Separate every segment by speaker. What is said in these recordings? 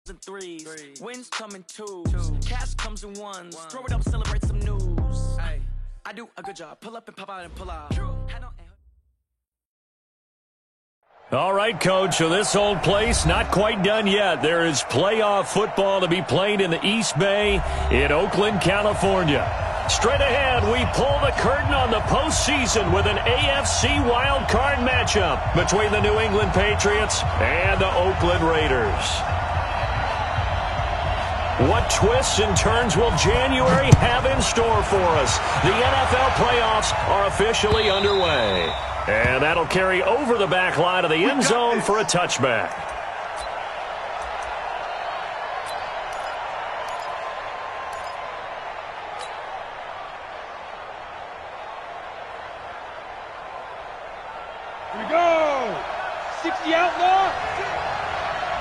Speaker 1: and threes. Wins come in twos. Cash comes in ones. Throw it up, celebrate some news. I do a good job. Pull up and pop out and pull out.
Speaker 2: All right, Coach, so this old place not quite done yet. There is playoff football to be played in the East Bay in Oakland, California. Straight ahead, we pull the curtain on the postseason with an AFC wild card matchup between the New England Patriots and the Oakland Raiders. What twists and turns will January have in store for us? The NFL playoffs are officially underway. And that'll carry over the back line of the end zone for a touchback.
Speaker 3: Here we go. 60 outlaw.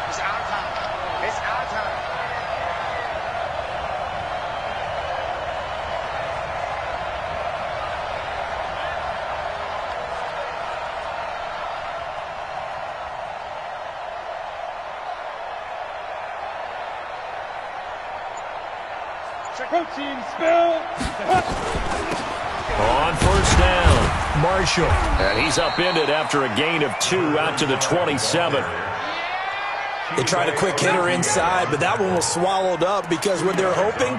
Speaker 4: It's our time. It's our time.
Speaker 3: Protein spill.
Speaker 2: On first down, Marshall. And he's upended after a gain of 2 out to the 27.
Speaker 5: They tried a quick hitter inside, but that one was swallowed up because what they're hoping,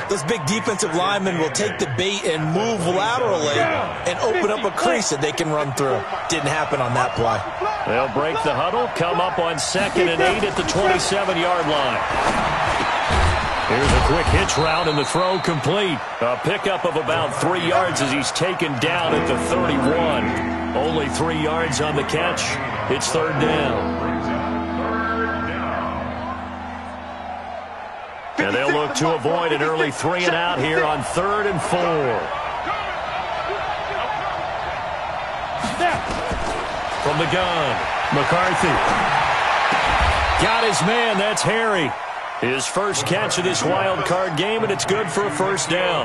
Speaker 5: those big defensive linemen will take the bait and move laterally and open up a crease that they can run through. Didn't happen on that play.
Speaker 2: They'll break the huddle, come up on 2nd and 8 at the 27-yard line. Here's a quick hitch route and the throw complete. A pickup of about 3 yards as he's taken down at the 31. Only 3 yards on the catch. It's 3rd down. And they'll look to avoid an early 3 and out here on 3rd and 4. From the gun, McCarthy. Got his man, that's Harry. His first catch of this wild card game, and it's good for a first down.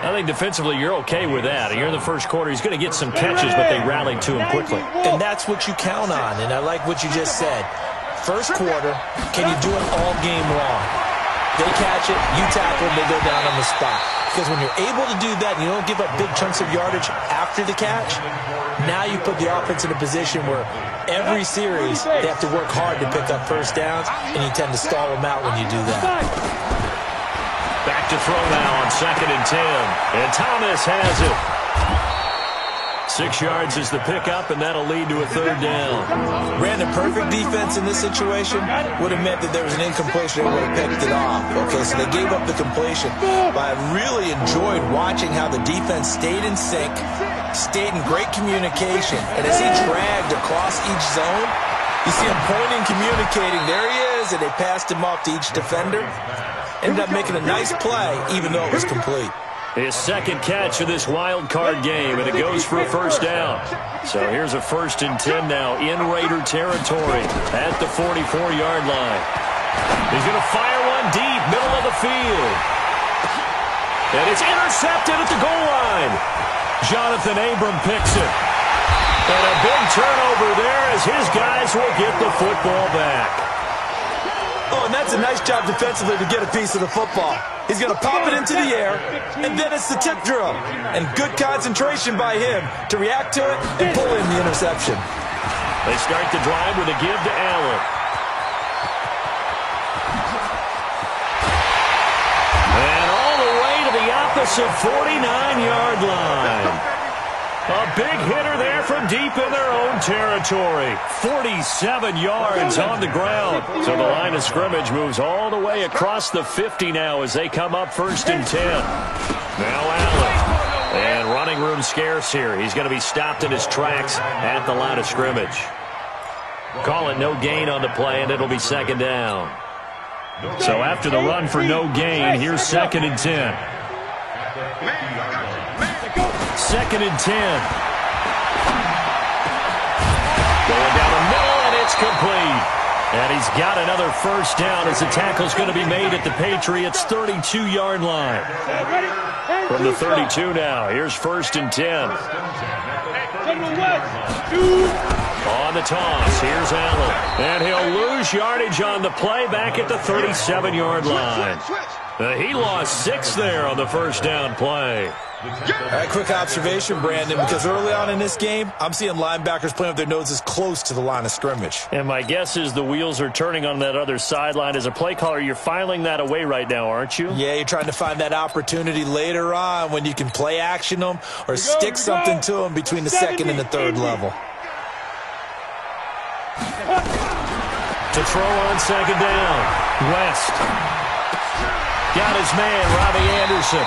Speaker 2: I think defensively you're okay with that. Here in the first quarter, he's going to get some catches, but they rallied to him quickly.
Speaker 5: And that's what you count on, and I like what you just said. First quarter, can you do it all game long? They catch it, you tackle, they go down on the spot. Because when you're able to do that and you don't give up big chunks of yardage after the catch, now you put the offense in a position where every series they have to work hard to pick up first downs, and you tend to stall them out when you do that.
Speaker 2: Back to throw now on 2nd and 10. And Thomas has it. 6 yards is the pickup, and that'll lead to a 3rd down.
Speaker 5: Ran a perfect defense in this situation. Would have meant that there was an incompletion. They would have picked it off. Okay, so they gave up the completion. But I really enjoyed watching how the defense stayed in sync, stayed in great communication. And as he dragged across each zone, you see him pointing, communicating. There he is, and they passed him off to each defender. Ended up making a nice play, even though it was complete.
Speaker 2: His second catch of this wild card game, and it goes for a first down. So here's a 1st and 10 now in Raider territory at the 44-yard line. He's going to fire one deep, middle of the field. And it's intercepted at the goal line. Jonathan Abram picks it. And a big turnover there as his guys will get the football back.
Speaker 5: Oh, and that's a nice job defensively to get a piece of the football. He's going to pop it into the air, and then it's the tip drill. And good concentration by him to react to it and pull in the interception.
Speaker 2: They start the drive with a give to Allen. And all the way to the opposite 49-yard line. A big hitter there from deep in their own territory. 47 yards on the ground. So the line of scrimmage moves all the way across the 50 now as they come up 1st and 10. Now Allen. And running room scarce here. He's going to be stopped in his tracks at the line of scrimmage. Call it no gain on the play, and it'll be 2nd down. So after the run for no gain, here's 2nd and 10. 2nd and 10. Going down the middle, and it's complete. And he's got another first down as the tackle's going to be made at the Patriots' 32-yard line. From the 32 now, here's 1st and 10. On the toss, here's Allen. And he'll lose yardage on the play back at the 37-yard line. He lost 6 there on the first down play.
Speaker 5: All right, quick observation, Brandon, because early on in this game, I'm seeing linebackers playing with their noses close to the line of scrimmage.
Speaker 2: And my guess is the wheels are turning on that other sideline. As a play caller, you're filing that away right now, aren't you?
Speaker 5: Yeah, you're trying to find that opportunity later on when you can play action them or stick something to them between the second and the third level.
Speaker 2: To throw on second down, West. Got his man, Robbie Anderson.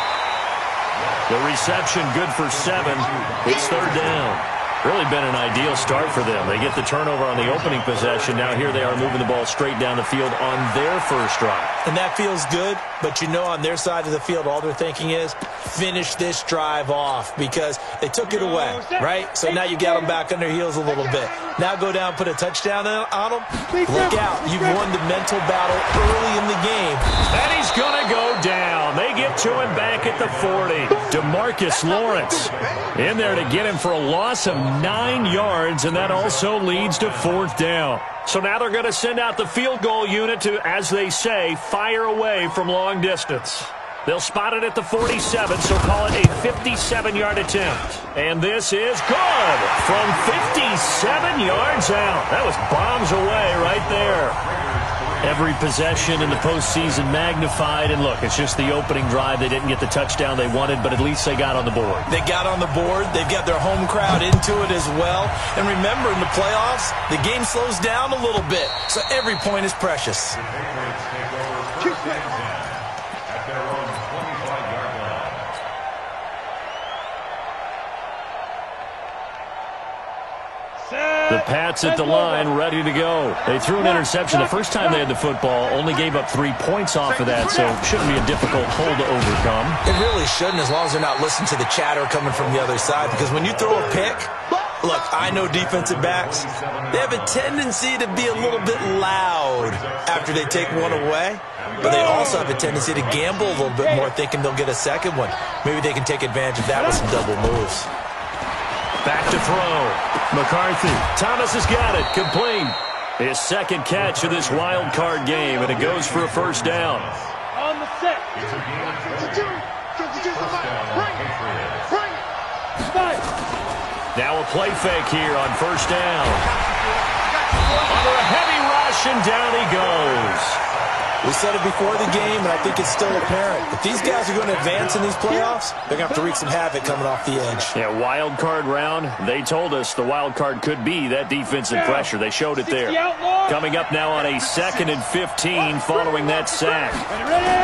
Speaker 2: The reception good for 7. It's third down. Really been an ideal start for them. They get the turnover on the opening possession. Now here they are moving the ball straight down the field on their first drive.
Speaker 5: And that feels good, but you know on their side of the field all they're thinking is finish this drive off because they took it away, right? So now you got them back on their heels a little bit. Now go down, put a touchdown on them. Look out. You've won the mental battle early in the game.
Speaker 2: And he's going to go down. They get to him back at the 40. DeMarcus Lawrence in there to get him for a loss of 9 yards, and that also leads to fourth down. So now they're going to send out the field goal unit to, as they say, fire away from long distance. They'll spot it at the 47, so call it a 57-yard attempt. And this is good from 57 yards out. That was bombs away right there. Every possession in the postseason magnified. And look, it's just the opening drive. They didn't get the touchdown they wanted, but at least they got on the board.
Speaker 5: They got on the board. They've got their home crowd into it as well. And remember, in the playoffs, the game slows down a little bit. So every point is precious.
Speaker 2: The Pats at the line, ready to go. They threw an interception the first time they had the football, only gave up 3 points off of that, so it shouldn't be a difficult hole to overcome.
Speaker 5: It really shouldn't, as long as they're not listening to the chatter coming from the other side, because when you throw a pick, look, I know defensive backs, they have a tendency to be a little bit loud after they take one away, but they also have a tendency to gamble a little bit more, thinking they'll get a second one. Maybe they can take advantage of that with some double moves.
Speaker 2: Back to throw. McCarthy. Thomas has got it. Complete. His second catch of this wild card game, and it goes for a first down.
Speaker 3: On the set.
Speaker 2: Now a play fake here on first down. Under a heavy rush, and down he goes.
Speaker 5: We said it before the game, and I think it's still apparent. If these guys are going to advance in these playoffs, they're going to have to wreak some havoc coming off the edge.
Speaker 2: Yeah, wild card round. They told us the wild card could be that defensive pressure. They showed it there. Coming up now on a 2nd and 15 following that sack.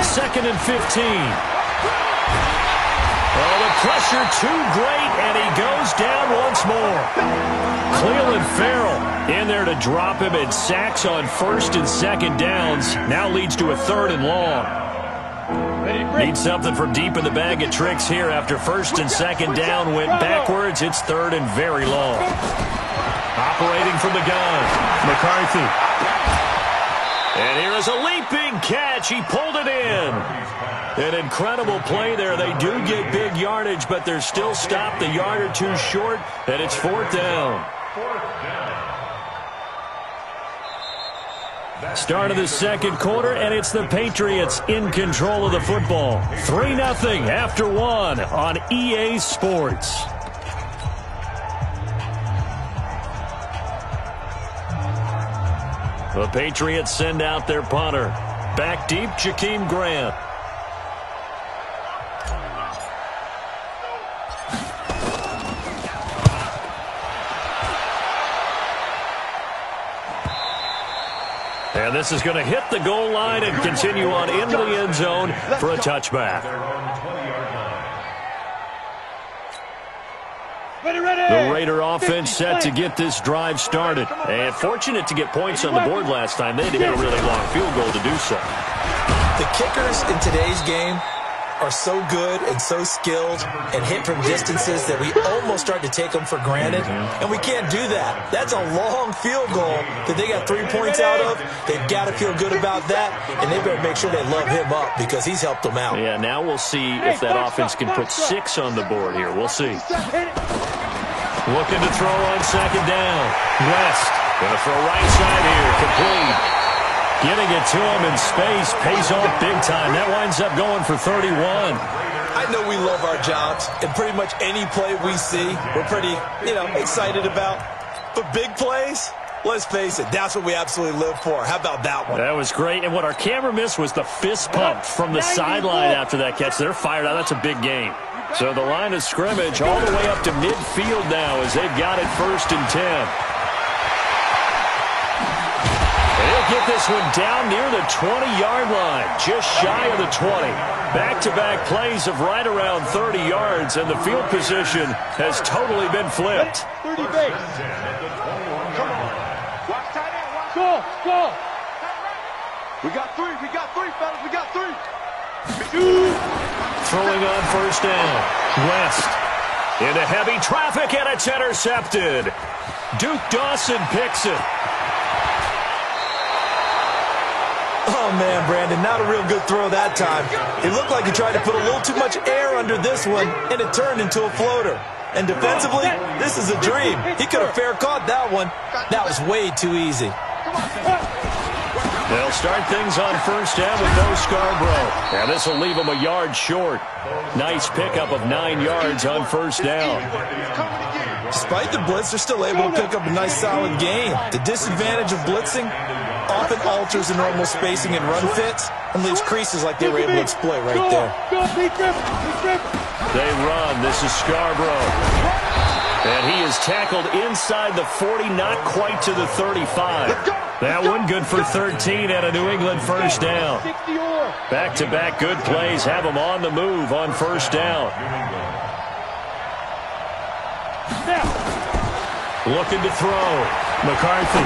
Speaker 2: 2nd and 15. Oh, the pressure too great, and he goes down once more. Cleveland Farrell in there to drop him, and sacks on 1st and 2nd downs. Now leads to a 3rd and long. Need something from deep in the bag of tricks here after 1st and 2nd down went backwards. It's 3rd and very long. Operating from the gun, McCarthy. And here is a leaping catch. He pulled it in. An incredible play there. They do get big yardage, but they're still stopped a yard or two short, and it's 4th down. Start of the second quarter, and it's the Patriots in control of the football. 3-0 after 1 on EA Sports. The Patriots send out their punter. Back deep, Jakeem Grant. And this is going to hit the goal line and continue on into the end zone for a touchback. The Raider offense set to get this drive started. And fortunate to get points on the board last time. They had to hit a really long field goal to do so.
Speaker 5: The kickers in today's game are so good and so skilled and hit from distances that we almost start to take them for granted. And we can't do that. That's a long field goal that they got 3 points out of. They've got to feel good about that, and they better make sure they love him up because he's helped them out.
Speaker 2: Yeah, now we'll see if that offense can put 6 on the board here. We'll see. Looking to throw on second down. West going to throw right side here. Complete. Getting it to him in space. Pays off big time. That winds up going for 31.
Speaker 5: I know we love our jobs, and pretty much any play we see, we're pretty, excited about. But big plays, let's face it, that's what we absolutely live for. How about that one?
Speaker 2: That was great. And what our camera missed was the fist pump from the sideline after that catch. They're fired out. That's a big game. So the line of scrimmage all the way up to midfield now as they've got it 1st and 10. And he'll get this one down near the 20-yard line, just shy of the 20. Back-to-back plays of right around 30 yards, and the field position has totally been flipped.
Speaker 3: 30 base.
Speaker 4: Come on. Watch tight end. Watch.
Speaker 3: Go.
Speaker 4: We got three, fellas. We got three.
Speaker 2: Throwing on 1st down. West into heavy traffic, and it's intercepted. Duke Dawson picks it.
Speaker 5: Oh, man, Brandon, not a real good throw that time. It looked like he tried to put a little too much air under this one, and it turned into a floater. And defensively, this is a dream. He could have fair caught that one. That was way too easy.
Speaker 2: They'll start things on 1st down with no Scarborough. And this will leave them a yard short. Nice pickup of 9 yards on 1st down.
Speaker 5: Despite the blitz, they're still able to pick up a nice solid gain. The disadvantage of blitzing often alters the normal spacing and run fits and leaves creases like they were able to exploit right there.
Speaker 2: They run. This is Scarborough. And he is tackled inside the 40, not quite to the 35. That one good for 13 and a New England 1st down. Back-to-back good plays have them on the move on 1st down. Looking to throw. McCarthy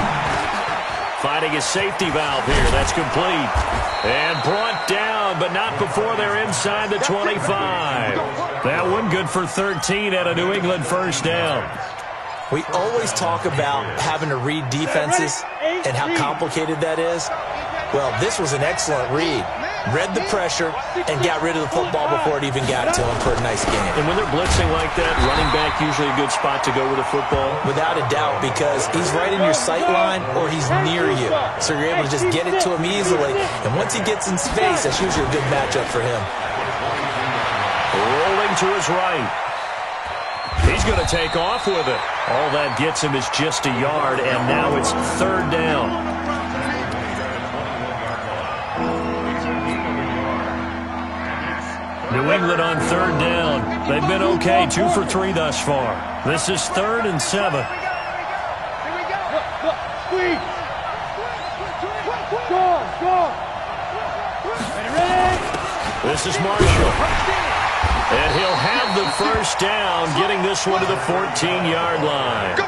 Speaker 2: finding a safety valve here. That's complete. And brought down, but not before they're inside the 25. That one good for 13 and a New England 1st down.
Speaker 5: We always talk about having to read defenses and how complicated that is. Well, this was an excellent read. Read the pressure and got rid of the football before it even got to him for a nice game.
Speaker 2: And when they're blitzing like that, running back usually a good spot to go with the football?
Speaker 5: Without a doubt, because he's right in your sight line or he's near you. So you're able to just get it to him easily. And once he gets in space, that's usually a good matchup for him.
Speaker 2: Rolling to his right. He's going to take off with it. All that gets him is just a yard, and now it's 3rd down. New England on 3rd down. They've been okay, 2 for 3 thus far. This is 3rd and 7. This is Marshall. And he'll have the 1st down, getting this one to the 14-yard line.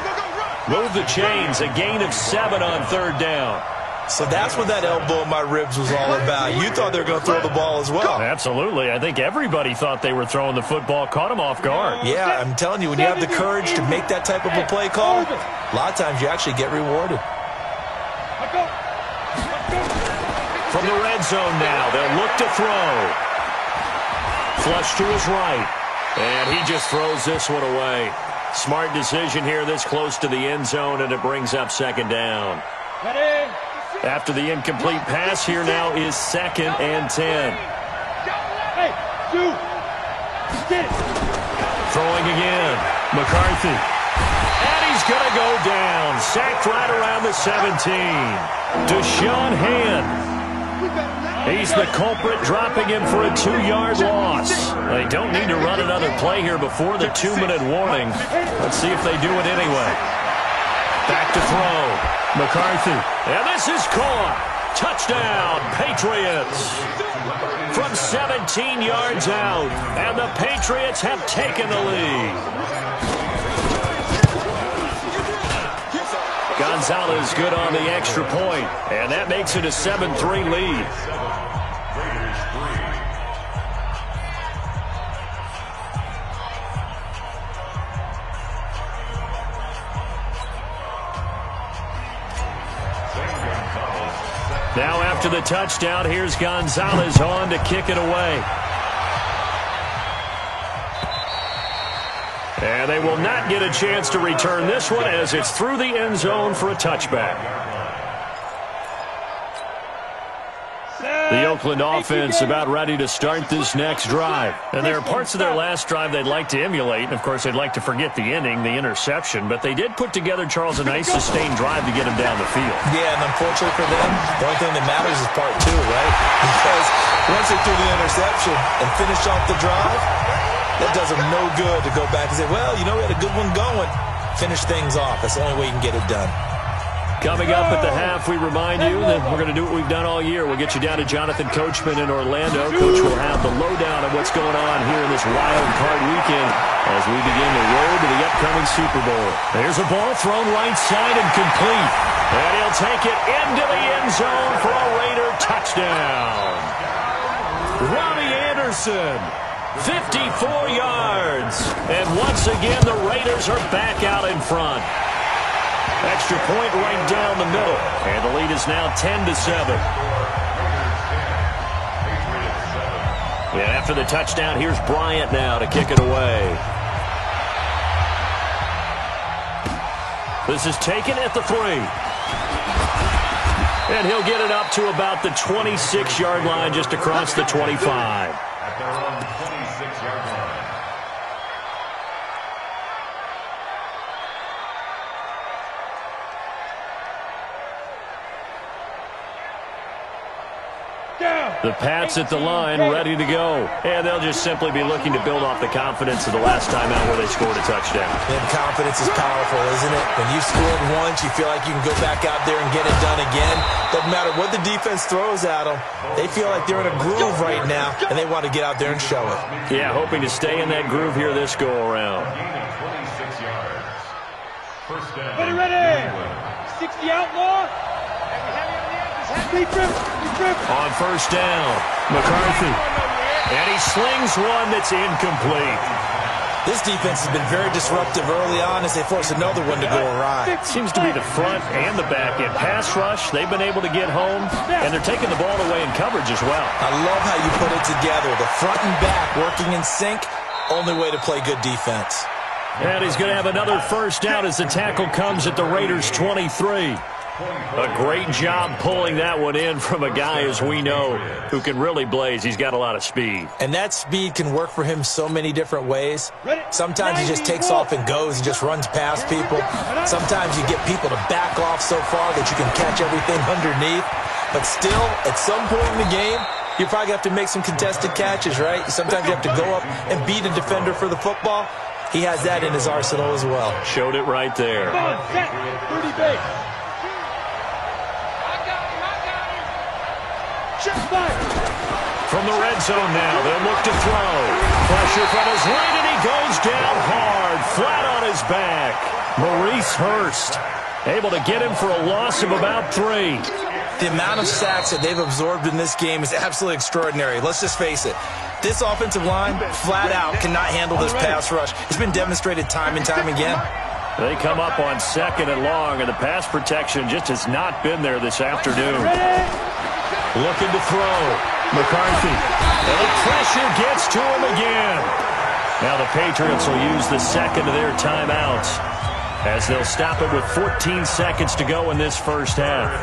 Speaker 2: Move the chains, a gain of 7 on 3rd down.
Speaker 5: So that's what that elbow in my ribs was all about. You thought they were going to throw the ball as well.
Speaker 2: Absolutely. I think everybody thought they were throwing the football, caught him off guard.
Speaker 5: Yeah, I'm telling you, when you have the courage to make that type of a play call, a lot of times you actually get rewarded.
Speaker 2: From the red zone now, they'll look to throw. Flush to his right. And he just throws this one away. Smart decision here this close to the end zone, and it brings up 2nd down. After the incomplete pass, here now is 2nd and 10. Throwing again. McCarthy. And he's going to go down. Sacked right around the 17. Deshaun Hand. He's the culprit, dropping him for a 2-yard loss. They don't need to run another play here before the 2-minute warning. Let's see if they do it anyway. Back to throw. McCarthy. And this is caught. Touchdown, Patriots. From 17 yards out. And the Patriots have taken the lead. Gonzalez good on the extra point. And that makes it a 7-3 lead. Now after the touchdown, here's Gonzalez on to kick it away. And they will not get a chance to return this one as it's through the end zone for a touchback. The Oakland offense about ready to start this next drive. And there are parts of their last drive they'd like to emulate. And, of course, they'd like to forget the ending, the interception. But they did put together, Charles, a nice sustained drive to get him down the field.
Speaker 5: Yeah, and unfortunately for them, the only thing that matters is part two, right? Because once they threw the interception and finished off the drive, that does them no good to go back and say, well, you know, we had a good one going. Finish things off. That's the only way you can get it done.
Speaker 2: Coming up at the half, we remind you that we're going to do what we've done all year. We'll get you down to Jonathan Coachman in Orlando. Coach will have the lowdown of what's going on here in this wild card weekend as we begin the road to the upcoming Super Bowl. There's a ball thrown right side and complete. And he'll take it into the end zone for a Raider touchdown. Robbie Anderson, 54 yards. And once again, the Raiders are back out in front. Extra point right down the middle. And the lead is now 10-7. And after the touchdown, here's Bryant now to kick it away. This is taken at the 3. And he'll get it up to about the 26-yard line, just across the 25.
Speaker 6: At their own 26-yard line.
Speaker 2: The Pats at the line, ready to go. And they'll just simply be looking to build off the confidence of the last time out where they scored a touchdown.
Speaker 5: And confidence is powerful, isn't it? When you've scored once, you feel like you can go back out there and get it done again. Doesn't matter what the defense throws at them. They feel like they're in a groove right now, and they want to get out there and show it.
Speaker 2: Yeah, hoping to stay in that groove here this go-around.
Speaker 6: 26 yards. First down.
Speaker 3: Ready. 60 outlaw.
Speaker 2: On first down, McCarthy. And he slings one that's incomplete.
Speaker 5: This defense has been very disruptive early on as they force another one to go awry.
Speaker 2: Seems to be the front and the back end. Pass rush, they've been able to get home, and they're taking the ball away in coverage as well.
Speaker 5: I love how you put it together. The front and back working in sync, only way to play good defense.
Speaker 2: And he's going to have another first down as the tackle comes at the Raiders' 23. A great job pulling that one in from a guy, as we know, who can really blaze. He's got a lot of speed.
Speaker 5: And that speed can work for him so many different ways. Sometimes he just takes off and goes and just runs past people. Sometimes you get people to back off so far that you can catch everything underneath. But still, at some point in the game, you probably have to make some contested catches, right? Sometimes you have to go up and beat a defender for the football. He has that in his arsenal as well.
Speaker 2: Showed it right there.
Speaker 3: Come on, set. 30 base.
Speaker 2: From the red zone now, they'll look to throw. Pressure from his right, and he goes down hard, flat on his back. Maurice Hurst able to get him for a loss of about 3.
Speaker 5: The amount of sacks that they've absorbed in this game is absolutely extraordinary. Let's just face it. This offensive line, flat out, cannot handle this pass rush. It's been demonstrated time and time again.
Speaker 2: They come up on 2nd and long, and the pass protection just has not been there this afternoon. Looking to throw. McCarthy. And the pressure gets to him again. Now the Patriots will use the second of their timeouts as they'll stop it with 14 seconds to go in this first half.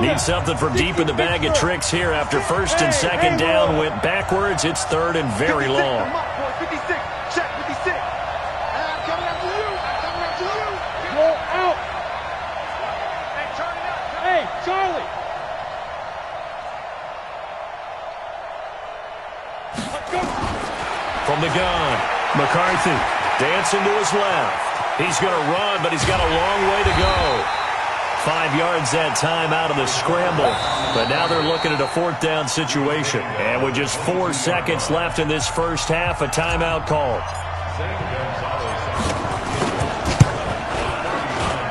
Speaker 2: Need something from deep in the bag of tricks here after 1st and 2nd down went backwards. It's 3rd and very long.
Speaker 4: 56. Check 56. I'm coming after you. I'm coming after you.
Speaker 3: Roll out.
Speaker 4: Hey, Charlie.
Speaker 3: Hey, Charlie.
Speaker 2: From the gun, McCarthy dancing to his left. He's going to run, but he's got a long way to go. 5 yards that time out of the scramble. But now they're looking at a 4th down situation. And with just 4 seconds left in this first half, a timeout called.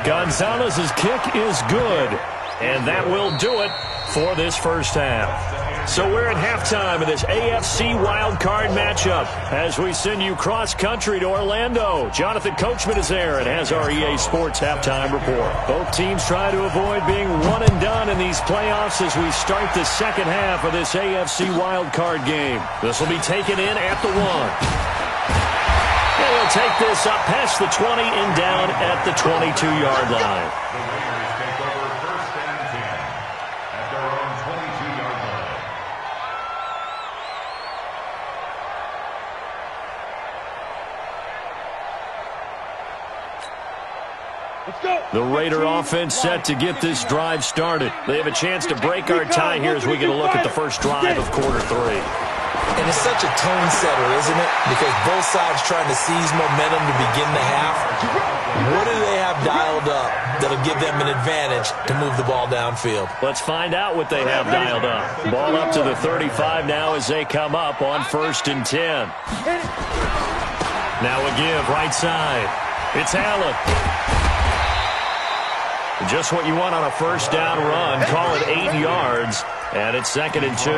Speaker 2: Gonzalez's kick is good. And that will do it for this first half. So we're at halftime of this AFC wildcard matchup as we send you cross-country to Orlando. Jonathan Coachman is there and has our EA Sports halftime report. Both teams try to avoid being one and done in these playoffs as we start the second half of this AFC wildcard game. This will be taken in at the 1. And he'll take this up past the 20 and down at the 22-yard line.
Speaker 6: The Raiders take over 1st and 10 at their own 22-yard line.
Speaker 3: Let's go.
Speaker 2: The Raider offense set to get this drive started. They have a chance to break our tie here as we get a look at the first drive of quarter 3.
Speaker 5: And it's such a tone setter, isn't it? Because both sides trying to seize momentum to begin the half. What do they have dialed up that'll give them an advantage to move the ball downfield?
Speaker 2: Let's find out what they have dialed up. Ball up to the 35 now as they come up on 1st and 10. Now a give right side. It's Allen. Just what you want on a first down run. Call it 8 yards, and it's 2nd and 2.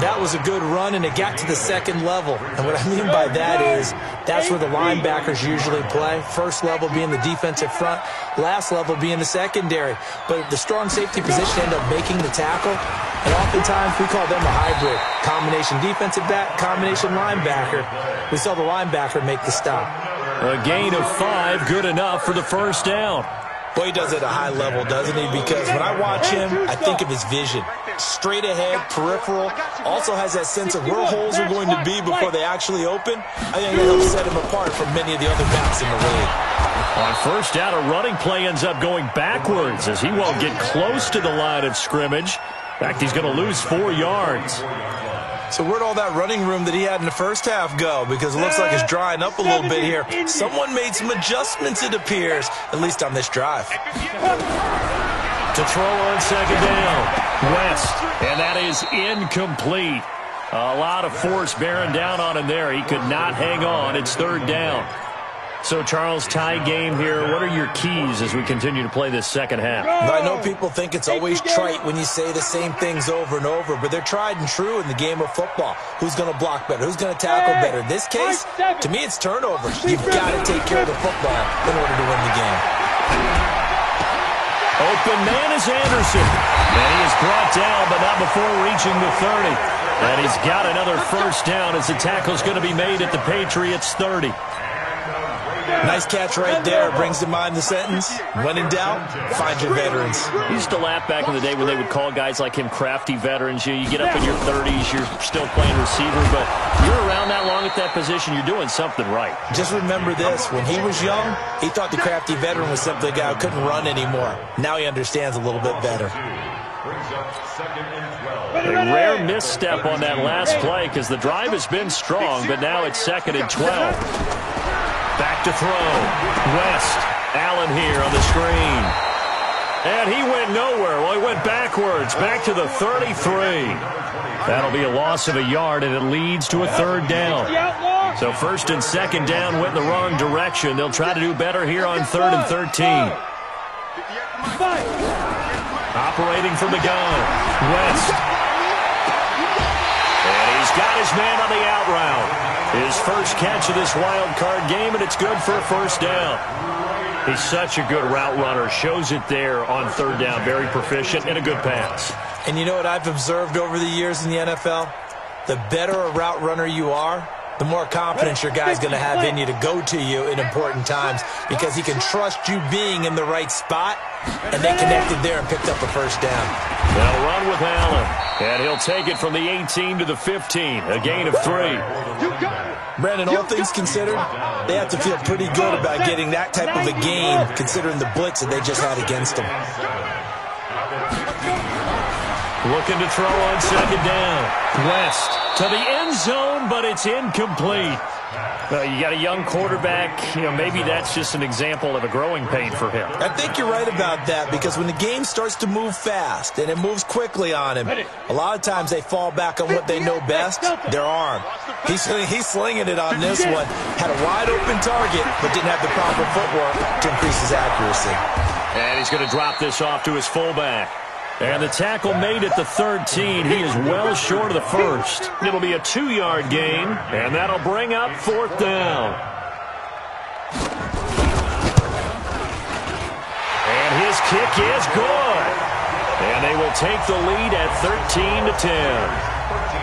Speaker 5: That was a good run, and it got to the second level. And what I mean by that is that's where the linebackers usually play. First level being the defensive front, last level being the secondary. But the strong safety position ended up making the tackle. And oftentimes we call them a hybrid. Combination defensive back, combination linebacker. We saw the linebacker make the stop.
Speaker 2: A gain of 5, good enough for the first down.
Speaker 5: Boy, he does it at a high level, doesn't he? Because when I watch him, I think of his vision. Straight ahead, peripheral. Also has that sense of where holes are going to be before they actually open. I think that helps set him apart from many of the other backs in the league.
Speaker 2: On first down, a running play ends up going backwards as he won't get close to the line of scrimmage. In fact, he's going to lose 4 yards.
Speaker 5: So where'd all that running room that he had in the first half go? Because it looks like it's drying up a little bit here. Someone made some adjustments, it appears, at least on this drive.
Speaker 2: To throw on 2nd down, West, and that is incomplete. A lot of force bearing down on him there. He could not hang on. It's 3rd down. So, Charles, tie game here. What are your keys as we continue to play this second half?
Speaker 5: I know people think it's always trite when you say the same things over and over, but they're tried and true in the game of football. Who's going to block better? Who's going to tackle better? In this case, to me, it's turnovers. You've got to take care of the football in order to win the game.
Speaker 2: Open man is Anderson. And he is brought down, but not before reaching the 30. And he's got another first down as the tackle's going to be made at the Patriots' 30.
Speaker 5: Nice catch right there. Brings to mind the sentence, when in doubt, find your veterans.
Speaker 2: I used to laugh back in the day when they would call guys like him crafty veterans. You get up in your 30s, you're still playing receiver, but you're around that long at that position, you're doing something right.
Speaker 5: Just remember this. When he was young, he thought the crafty veteran was simply a guy who couldn't run anymore. Now he understands a little bit better.
Speaker 2: A rare misstep on that last play because the drive has been strong, but now it's 2nd and 12. Back to throw. West. Allen here on the screen. And he went nowhere. Well, he went backwards. Back to the 33. That'll be a loss of a yard, and it leads to a 3rd down. So 1st and 2nd down went in the wrong direction. They'll try to do better here on 3rd and 13. Operating from the gun. West. And he's got his man on the out route. His first catch of this wild card game, and it's good for a first down. He's such a good route runner. Shows it there on 3rd down. Very proficient and a good pass.
Speaker 5: And you know what I've observed over the years in the NFL? The better a route runner you are, the more confidence your guy's going to have in you to go to you in important times because he can trust you being in the right spot, and they connected there and picked up a first down.
Speaker 2: They'll run with Allen, and he'll take it from the 18 to the 15, a gain of 3.
Speaker 5: Brandon, all things considered, they have to feel pretty good about getting that type of a gain considering the blitz that they just had against them.
Speaker 2: Looking to throw on 2nd down. West to the end zone, but it's incomplete. You got a young quarterback. Maybe that's just an example of a growing pain for him.
Speaker 5: I think you're right about that because when the game starts to move fast and it moves quickly on him, a lot of times they fall back on what they know best, their arm. He's slinging it on this one. Had a wide open target, but didn't have the proper footwork to increase his accuracy.
Speaker 2: And he's going to drop this off to his fullback. And the tackle made at the 13. He is well short of the first. It'll be a 2-yard gain, and that'll bring up 4th down. And his kick is good. And they will take the lead at 13-10.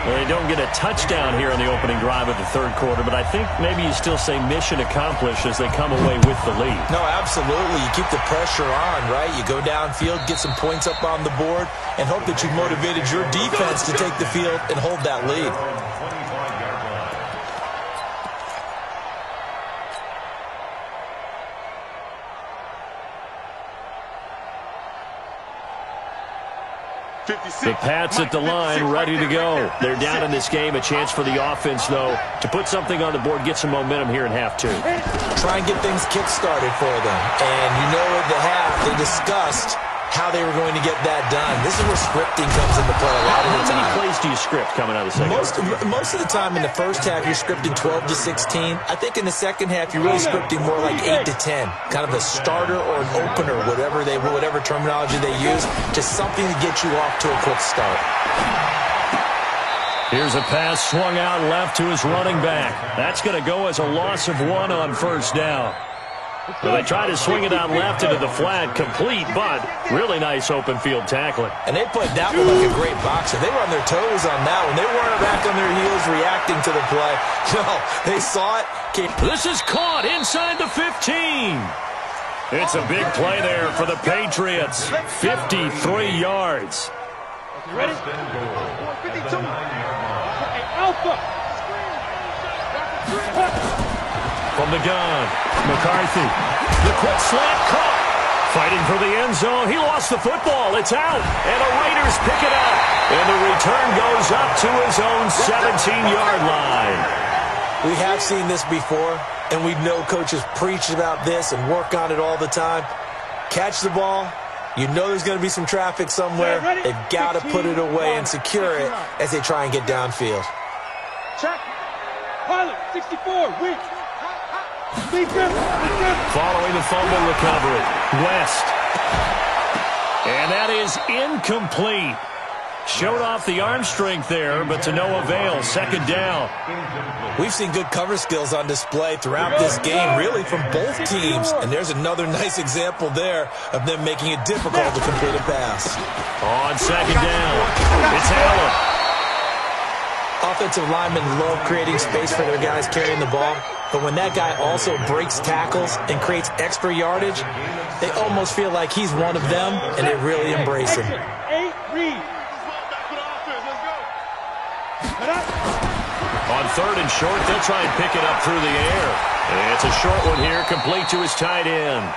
Speaker 2: Well, they don't get a touchdown here in the opening drive of the third quarter, but I think maybe you still say mission accomplished as they come away with the lead.
Speaker 5: No, absolutely. You keep the pressure on, right? You go downfield, get some points up on the board, and hope that you've motivated your defense to take the field and hold that lead.
Speaker 4: 56.
Speaker 2: The Pats at the line, ready to go. They're down in this game. A chance for the offense, though, to put something on the board, get some momentum here in half two.
Speaker 5: Try and get things kick-started for them. And you know at the half, they discussed how they were going to get that done. This is where scripting comes into play a lot of the time.
Speaker 2: How many plays do you script coming out of the second half?
Speaker 5: Most of the time in the first half, you're scripting 12 to 16. I think in the second half, you're really scripting more like 8 to 10. Kind of a starter or an opener, whatever terminology they use, just something to get you off to a quick start.
Speaker 2: Here's a pass swung out left to his running back. That's going to go as a loss of 1 on first down. Well, they try to swing it out left into the flat, complete, but really nice open field tackling.
Speaker 5: And they played that one like a great boxer. They were on their toes on that one. They weren't back on their heels reacting to the play. No, they saw it.
Speaker 2: This is caught inside the 15. It's a big play there for the Patriots. 53 yards.
Speaker 3: You ready?
Speaker 4: 52.
Speaker 3: Hey, Alpha.
Speaker 2: From the gun, McCarthy. The quick slant caught. Fighting for the end zone. He lost the football. It's out. And the Raiders pick it up. And the return goes up to his own 17-yard line.
Speaker 5: We have seen this before, and we know coaches preach about this and work on it all the time. Catch the ball. You know there's going to be some traffic somewhere. They've got to put it away and secure it as they try and get downfield.
Speaker 3: Check. Pilot, 64, weak.
Speaker 2: Following the fumble recovery, West. And that is incomplete. Showed off the arm strength there, but to no avail. Second down.
Speaker 5: We've seen good cover skills on display throughout this game, really from both teams. And there's another nice example there of them making it difficult to complete a pass.
Speaker 2: On second down, it's Allen.
Speaker 5: Offensive linemen love creating space for their guys carrying the ball, but when that guy also breaks tackles and creates extra yardage, they almost feel like he's one of them, and they really embrace him.
Speaker 2: On third and short, they'll try and pick it up through the air. It's a short one here, complete to his tight end.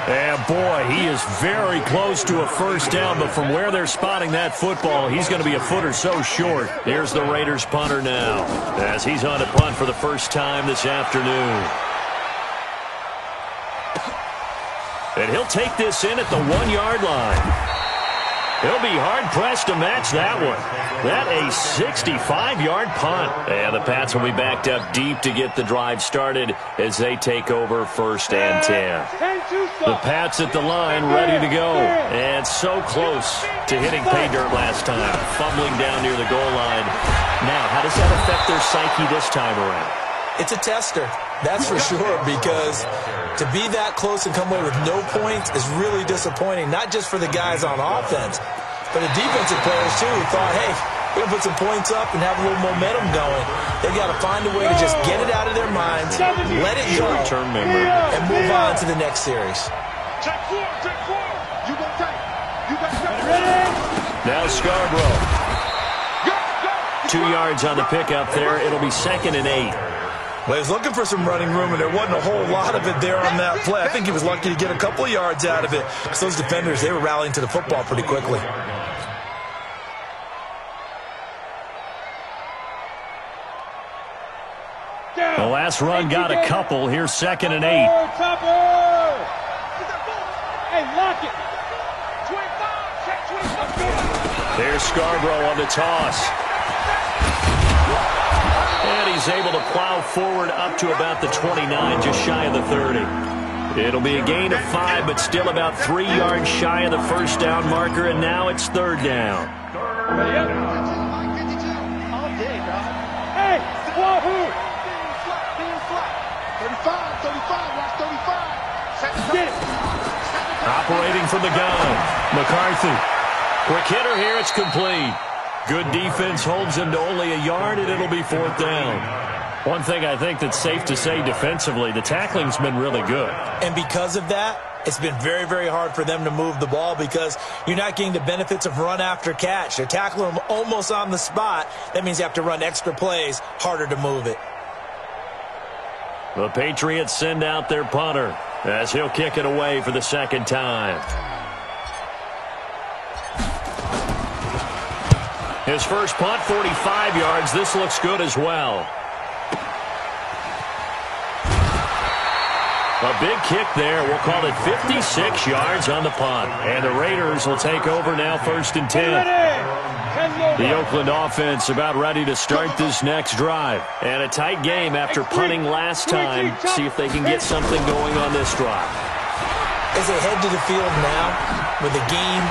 Speaker 2: And boy, he is very close to a first down, but from where they're spotting that football, he's going to be a foot or so short. Here's the Raiders punter now, as he's on to punt for the first time this afternoon. And he'll take this in at the 1-yard line. He'll be hard-pressed to match that one. That a 65-yard punt. And the Pats will be backed up deep to get the drive started as they take over first and 10. The Pats at the line, ready to go. And so close to hitting pay dirt last time, fumbling down near the goal line. Now, how does that affect their psyche this time around?
Speaker 5: It's a tester, that's for sure, because to be that close and come away with no points is really disappointing, not just for the guys on offense, but the defensive players, too, who thought, hey, we're going to put some points up and have a little momentum going. They've got to find a way to just get it out of their minds, let it go, and move on to the next series.
Speaker 4: Check four. You go tight. You got it.
Speaker 2: Now Scarborough. 2 yards on the pickup there. It'll be 2nd and 8.
Speaker 5: Well, he was looking for some running room, and there wasn't a whole lot of it there on that play. I think he was lucky to get a couple of yards out of it, because those defenders, they were rallying to the football pretty quickly.
Speaker 2: The last run got a couple. Here's 2nd and 8.
Speaker 3: Hey, lock it. 25.
Speaker 2: There's Scarborough on the toss. And he's able to plow forward up to about the 29, just shy of the 30. It'll be a gain of 5, but still about 3 yards shy of the first down marker, and now it's third down.
Speaker 3: Hey, wahoo!
Speaker 4: 35, watch 35.
Speaker 3: Get it.
Speaker 2: Operating from the gun, McCarthy. Quick hitter here, it's complete. Good defense holds him to only a yard, and it'll be 4th down. One thing I think that's safe to say defensively, the tackling's been really good.
Speaker 5: And because of that, it's been very, very hard for them to move the ball because you're not getting the benefits of run after catch. They're tackling them almost on the spot. That means you have to run extra plays, harder to move it.
Speaker 2: The Patriots send out their punter as he'll kick it away for the 2nd time. His first punt, 45 yards. This looks good as well. A big kick there. We'll call it 56 yards on the punt. And the Raiders will take over now 1st and 10. The Oakland offense about ready to start this next drive. And a tight game after punting last time. See if they can get something going on this drive.
Speaker 5: As they head to the field now, with the game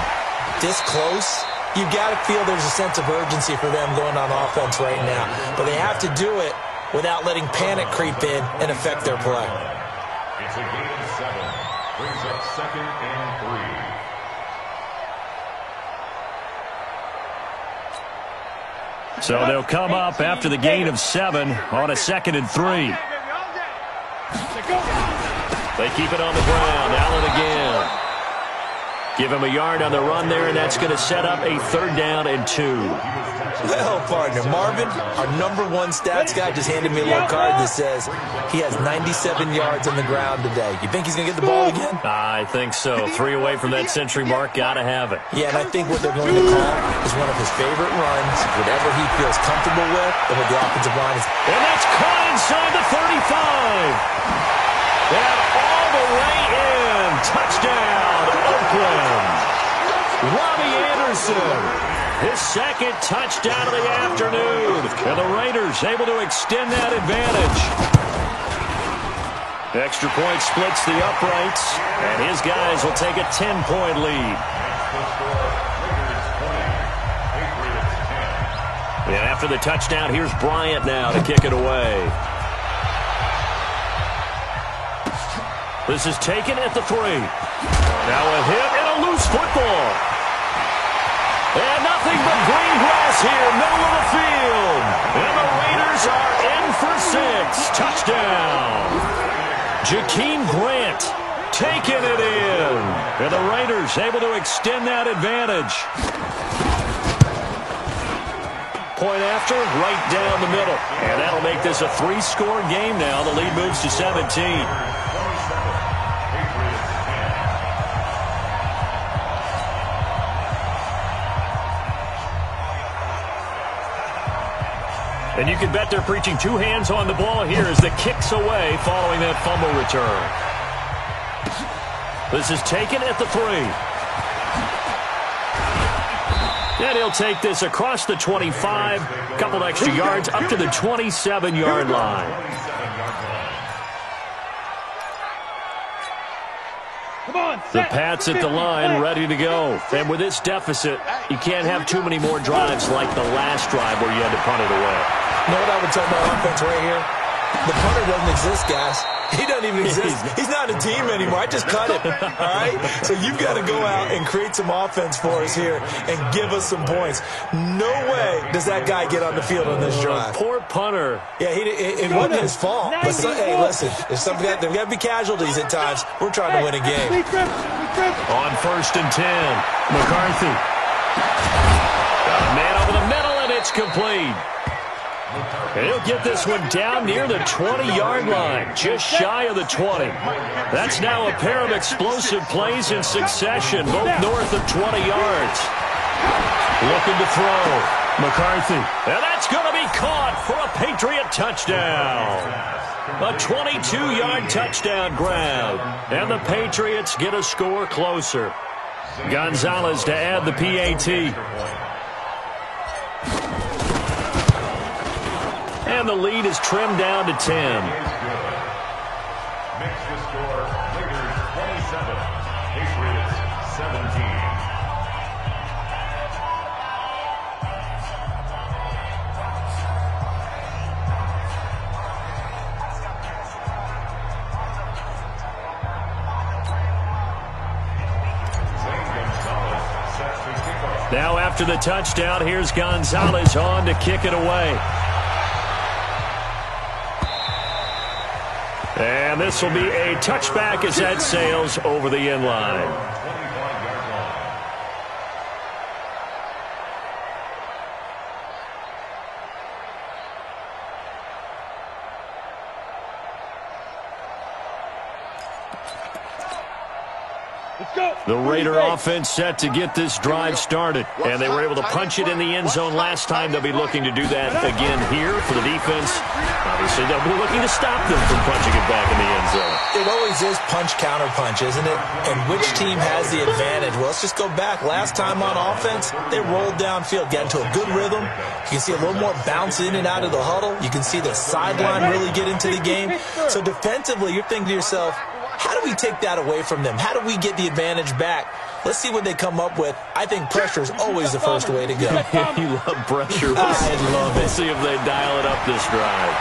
Speaker 5: this close, you've got to feel there's a sense of urgency for them going on offense right now. But they have to do it without letting panic creep in and affect their play.
Speaker 6: It's a gain of 7. Brings up 2nd and 3.
Speaker 2: So they'll come up after the gain of 7 on a 2nd and 3. They keep it on the ground. Allen again. Give him a yard on the run there, and that's going to set up a 3rd down and 2.
Speaker 5: Well, partner, Marvin, our #1 stats guy, just handed me a little card that says he has 97 yards on the ground today. You think he's going to get the ball again?
Speaker 2: I think so. 3 away from that century mark. Got to have it.
Speaker 5: Yeah, and I think what they're going to call is one of his favorite runs, whatever he feels comfortable with, and what the offensive line is.
Speaker 2: And that's caught inside the 35. And all the way in. Touchdown, Oakland. Robbie Anderson, his 2nd touchdown of the afternoon. And the Raiders able to extend that advantage. Extra point splits the uprights, and his guys will take a 10-point lead. And after the touchdown, here's Bryant now to kick it away. This is taken at the 3. Now a hit and a loose football. And nothing but green grass here, middle of the field. And the Raiders are in for 6. Touchdown. Jakeem Grant taking it in. And the Raiders able to extend that advantage. Point after, right down the middle. And that'll make this a 3-score game now. The lead moves to 17. And you can bet they're preaching 2 hands on the ball here as the kick's away following that fumble return. This is taken at the 3. And he'll take this across the 25, a couple extra yards up to the 27-yard line. The Pats at the line, ready to go. And with this deficit, you can't have too many more drives like the last drive where you had to punt it away.
Speaker 5: You know what I would tell my offense right here? The punter doesn't exist, guys. He doesn't even exist. He's not a team anymore. I just cut him, all right? So you've got to go out and create some offense for us here and give us some points. No way does that guy get on the field on this drive.
Speaker 2: Poor punter.
Speaker 5: Yeah, it wasn't his fault. But hey, listen, there's got to be casualties at times. We're trying to win a game.
Speaker 2: On 1st and 10, McCarthy. Got a man over the middle, and it's complete. And he'll get this one down near the 20-yard line, just shy of the 20. That's now a pair of explosive plays in succession, both north of 20 yards. Looking to throw. McCarthy. And that's going to be caught for a Patriot touchdown. A 22-yard touchdown grab. And the Patriots get a score closer. Gonzalez to add the PAT. And the lead is trimmed down to 10.
Speaker 6: Makes the score Raiders 27, Patriots 17.
Speaker 2: Now After the touchdown, here's Gonzalez on to kick it away. And this will be a touchback as that sails over the end line. The Raider offense set to get this drive started. And they were able to punch it in the end zone last time. They'll be looking to do that again here for the defense. Obviously, they'll be looking to stop them from punching it back in the end zone.
Speaker 5: It always is punch-counter-punch, isn't it? And which team has the advantage? Well, let's just go back. Last time on offense, they rolled downfield, got into a good rhythm. You can see a little more bounce in and out of the huddle. You can see the sideline really get into the game. So defensively, you're thinking to yourself, how do we take that away from them? How do we get the advantage back? Let's see what they come up with. I think pressure is always the first way to go.
Speaker 2: You love pressure.
Speaker 5: I love it.
Speaker 2: We'll see if they dial it up this drive.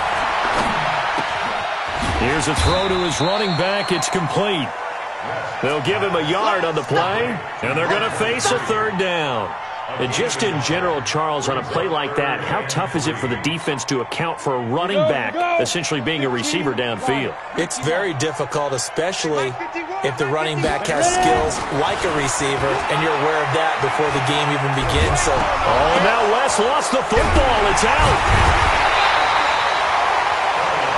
Speaker 2: Here's a throw to his running back. It's complete. They'll give him a yard on the play, and they're going to face a third down. And just in general, Charles, on a play like that, how tough is it for the defense to account for a running back essentially being a receiver downfield?
Speaker 5: It's very difficult, especially if the running back has skills like a receiver, and you're aware of that before the game even begins. So,
Speaker 2: now Les lost the football. It's out.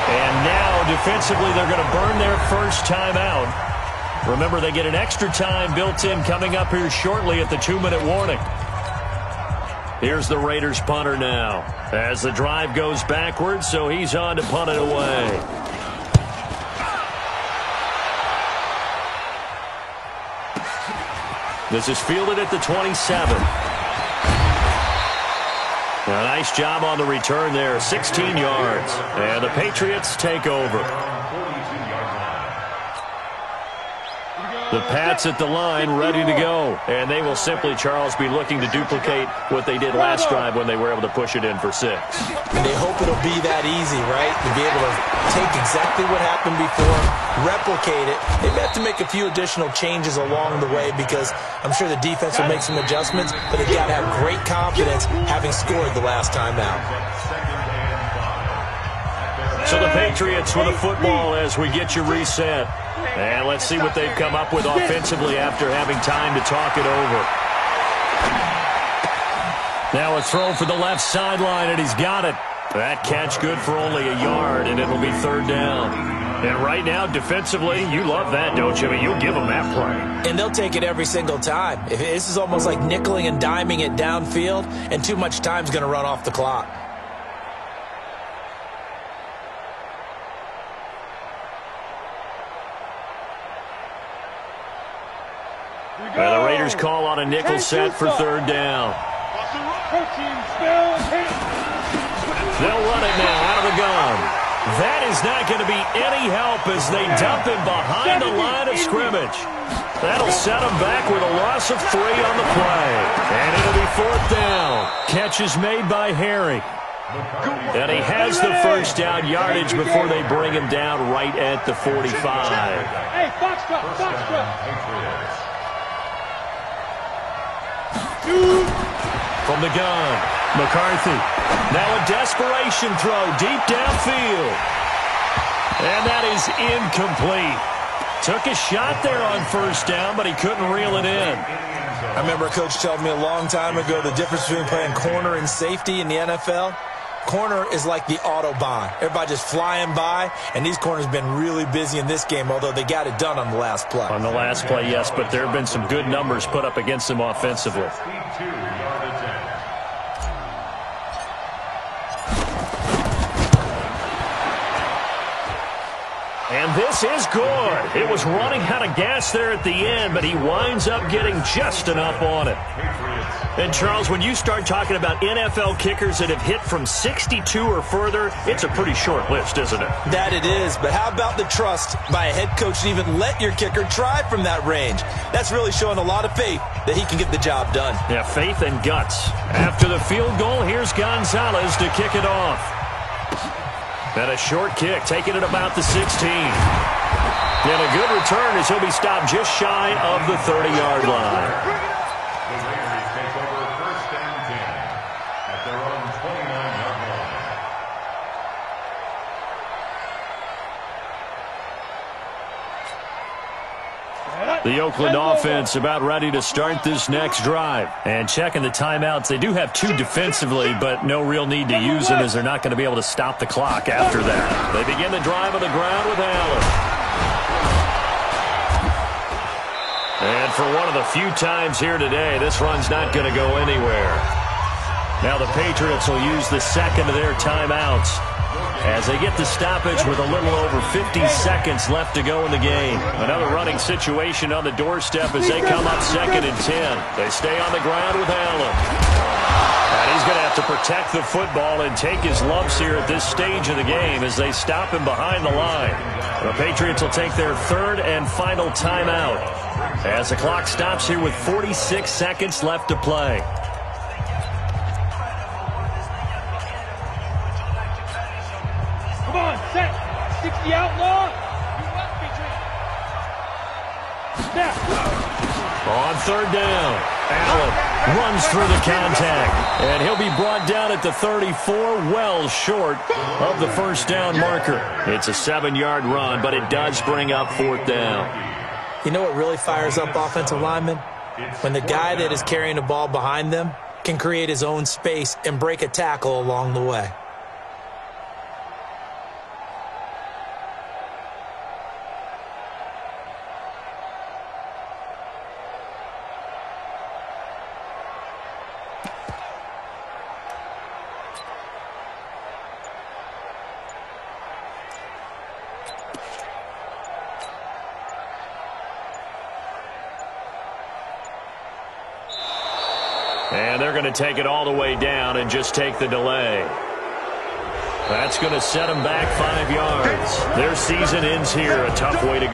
Speaker 2: And now, defensively, they're going to burn their first time out. Remember, they get an extra time built in coming up here shortly at the 2-minute warning. Here's the Raiders punter now as the drive goes backwards, so he's on to punt it away. This is fielded at the 27. A nice job on the return there, 16 yards. And the Patriots take over. The Pats at the line, ready to go. And they will simply, Charles, be looking to duplicate what they did last drive when they were able to push it in for 6.
Speaker 5: And they hope it'll be that easy, right? To be able to take exactly what happened before, replicate it. They may have to make a few additional changes along the way because I'm sure the defense will make some adjustments, but they've got to have great confidence having scored the last time out.
Speaker 2: So the Patriots with the football as we get you reset. And let's see what they've come up with offensively after having time to talk it over. Now a throw for the left sideline, and he's got it. That catch good for only a yard, and it'll be third down. And right now, defensively, you love that, don't you? I mean, you'll give them that play.
Speaker 5: And they'll take it every single time. This is almost like nickeling and diming it downfield, and too much time's going to run off the clock.
Speaker 2: And the Raiders call on a nickel set for third down. They'll run it now out of the gun. That is not going to be any help as they dump him behind the line of scrimmage. That'll set him back with a loss of 3 on the play. And it'll be fourth down. Catch is made by Harry. And he has the first down yardage before they bring him down right at the 45.
Speaker 3: Hey, foxtrot, foxtrot.
Speaker 2: From the gun, McCarthy. Now a desperation throw deep downfield. And that is incomplete. Took a shot there on first down, but he couldn't reel it in.
Speaker 5: I remember a coach told me a long time ago the difference between playing corner and safety in the NFL. Corner is like the Autobahn. Everybody just flying by, and these corners have been really busy in this game, although they got it done on the last play.
Speaker 2: On the last play, yes, but there have been some good numbers put up against them offensively. And this is good. It was running out of gas there at the end, but he winds up getting just enough on it. And, Charles, when you start talking about NFL kickers that have hit from 62 or further, it's a pretty short list, isn't it?
Speaker 5: That it is, but how about the trust by a head coach to even let your kicker try from that range? That's really showing a lot of faith that he can get the job done.
Speaker 2: Yeah, faith and guts. After the field goal, here's Gonzalez to kick it off. And a short kick, taking it about the 16. And a good return as he'll be stopped just shy of the 30-yard line. The Oakland offense about ready to start this next drive. And checking the timeouts, they do have 2 defensively, but no real need to use them as they're not going to be able to stop the clock after that. They begin the drive on the ground with Allen. And for one of the few times here today, this run's not going to go anywhere. Now the Patriots will use the second of their timeouts as they get the stoppage with a little over 50 seconds left to go in the game. Another running situation on the doorstep as they come up 2nd and 10. They stay on the ground with Allen. And he's going to have to protect the football and take his lumps here at this stage of the game as they stop him behind the line. The Patriots will take their 3rd and final timeout as the clock stops here with 46 seconds left to play.
Speaker 3: Come on, set. 60 outlaw. Snap.
Speaker 2: On 3rd down, Allen runs through the contact, and he'll be brought down at the 34, well short of the 1st down marker. It's a 7-yard run, but it does bring up 4th down.
Speaker 5: You know what really fires up offensive linemen? When the guy that is carrying the ball behind them can create his own space and break a tackle along the way.
Speaker 2: And they're going to take it all the way down and just take the delay. That's going to set them back 5 yards. Their season ends here. A tough way to go.